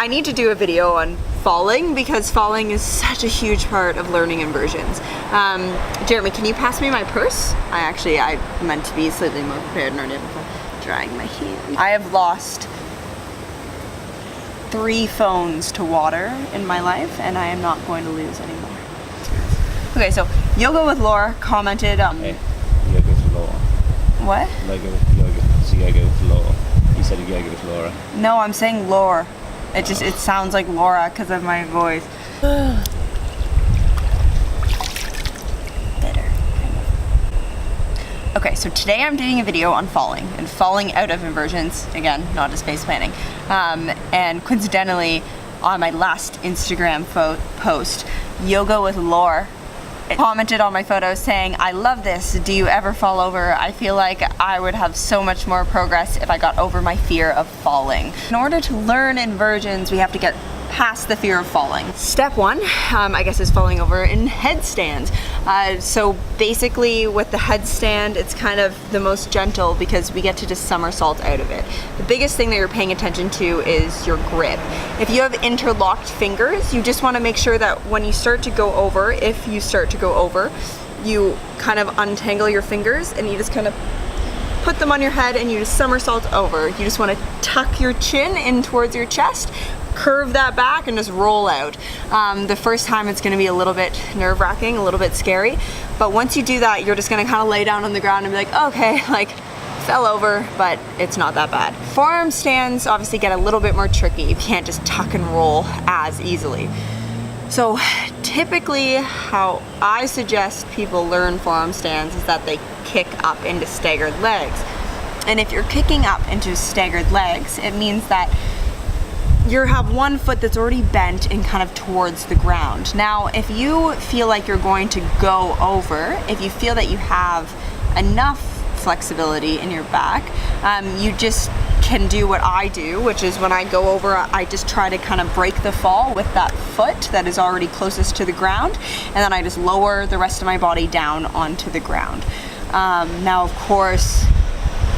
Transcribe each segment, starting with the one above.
I need to do a video on falling because falling is such a huge part of learning inversions. Jeremy, can you pass me my purse? I meant to be slightly more prepared and already drying my hand. I have lost 3 phones to water in my life, and I am not going to lose anymore. Okay, so Yoga with Laura commented Hey, yoga with Laura. What? Yoga with Laura. You said yoga with Laura. No, I'm saying Laura. It sounds like Laura because of my voice. Bitter. Okay, so today I'm doing a video on falling and falling out of inversions. Again, not as face planning. And coincidentally, on my last Instagram post, Yoga with Laura commented on my photos saying, I love this, do you ever fall over? I feel like I would have so much more progress if I got over my fear of falling. In order to learn inversions, we have to get past the fear of falling. Step 1, I guess, is falling over in headstand. So basically with the headstand, it's kind of the most gentle because we get to just somersault out of it. The biggest thing that you're paying attention to is your grip. If you have interlocked fingers, you just want to make sure that when you start to go over, if you start to go over, you kind of untangle your fingers and you just kind of put them on your head and you just somersault over. You just want to tuck your chin in towards your chest, curve that back, and just roll out. The first time it's going to be a little bit nerve-wracking, a little bit scary, but once you do that, you're just going to kind of lay down on the ground and be like, okay, like, fell over, but it's not that bad. Forearm stands obviously get a little bit more tricky. You can't just tuck and roll as easily. So typically how I suggest people learn forearm stands is that they kick up into staggered legs. And if you're kicking up into staggered legs, it means that you have one foot that's already bent and kind of towards the ground. Now, if you feel like you're going to go over, if you feel that you have enough flexibility in your back, you just can do what I do, which is when I go over, I just try to kind of break the fall with that foot that is already closest to the ground, and then I just lower the rest of my body down onto the ground. Now, of course,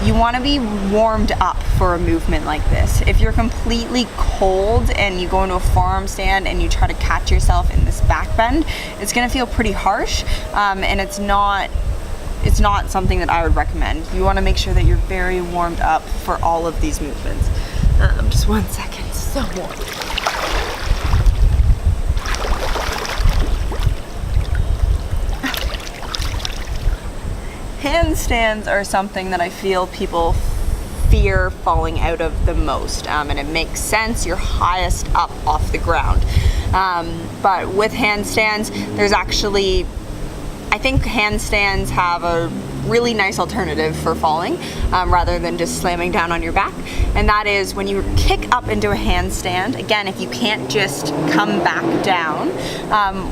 you want to be warmed up for a movement like this. If you're completely cold and you go into a forearm stand and you try to catch yourself in this back bend, it's going to feel pretty harsh, and it's not something that I would recommend. You want to make sure that you're very warmed up for all of these movements. Just 1 second, so warm. Handstands are something that I feel people fear falling out of the most, and it makes sense. You're highest up off the ground. But with handstands, there's actually, I think handstands have a really nice alternative for falling rather than just slamming down on your back, and that is when you kick up into a handstand. Again, if you can't just come back down,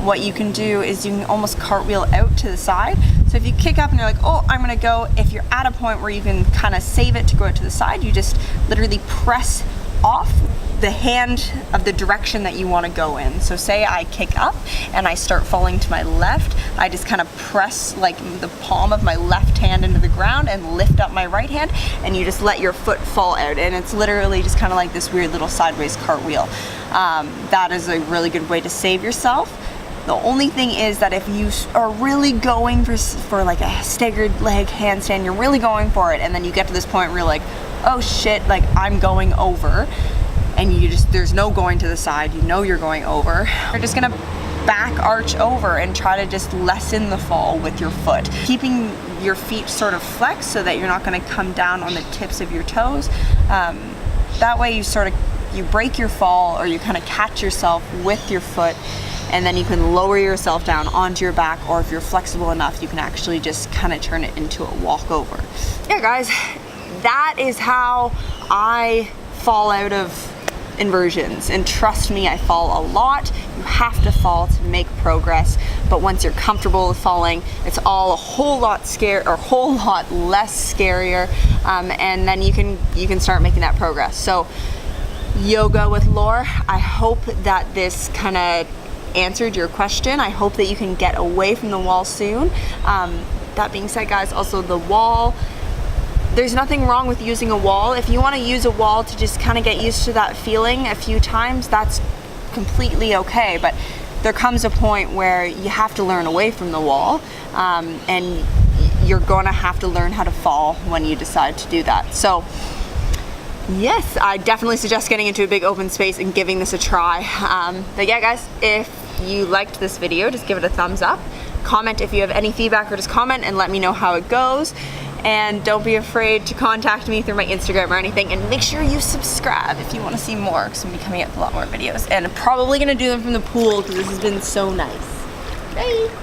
what you can do is you can almost cartwheel out to the side. So if you kick up and you're like, oh, I'm gonna go, if you're at a point where you can kind of save it to go out to the side, you just literally press off the hand of the direction that you want to go in. So say I kick up and I start falling to my left, I just kind of press like the palm of my left hand into the ground and lift up my right hand, and you just let your foot fall out, and it's literally just kind of like this weird little sideways cartwheel. That is a really good way to save yourself. The only thing is that if you are really going for like a staggered leg handstand, you're really going for it, and then you get to this point where you're like, oh shit, like I'm going over, and there's no going to the side, you know you're going over. You're just gonna back arch over and try to just lessen the fall with your foot, keeping your feet sort of flexed so that you're not gonna come down on the tips of your toes. That way you break your fall, or you kind of catch yourself with your foot, and then you can lower yourself down onto your back, or if you're flexible enough, you can actually just kind of turn it into a walkover. Yeah, guys, that is how I fall out of inversions, and trust me, I fall a lot. You have to fall to make progress, but once you're comfortable with falling, it's all a whole lot less scarier, and then you can start making that progress. So Yoga with Laura, I hope that this kind of answered your question. I hope that you can get away from the wall soon. That being said, guys, also the wall, there's nothing wrong with using a wall. If you want to use a wall to just kind of get used to that feeling a few times, that's completely okay. But there comes a point where you have to learn away from the wall, and you're going to have to learn how to fall when you decide to do that. So yes, I definitely suggest getting into a big open space and giving this a try. But yeah, guys, if you liked this video, just give it a thumbs up. Comment if you have any feedback, or just comment and let me know how it goes. And don't be afraid to contact me through my Instagram or anything, and make sure you subscribe if you want to see more, because I'm going to be coming up with a lot more videos, and I'm probably going to do them from the pool because this has been so nice. Bye!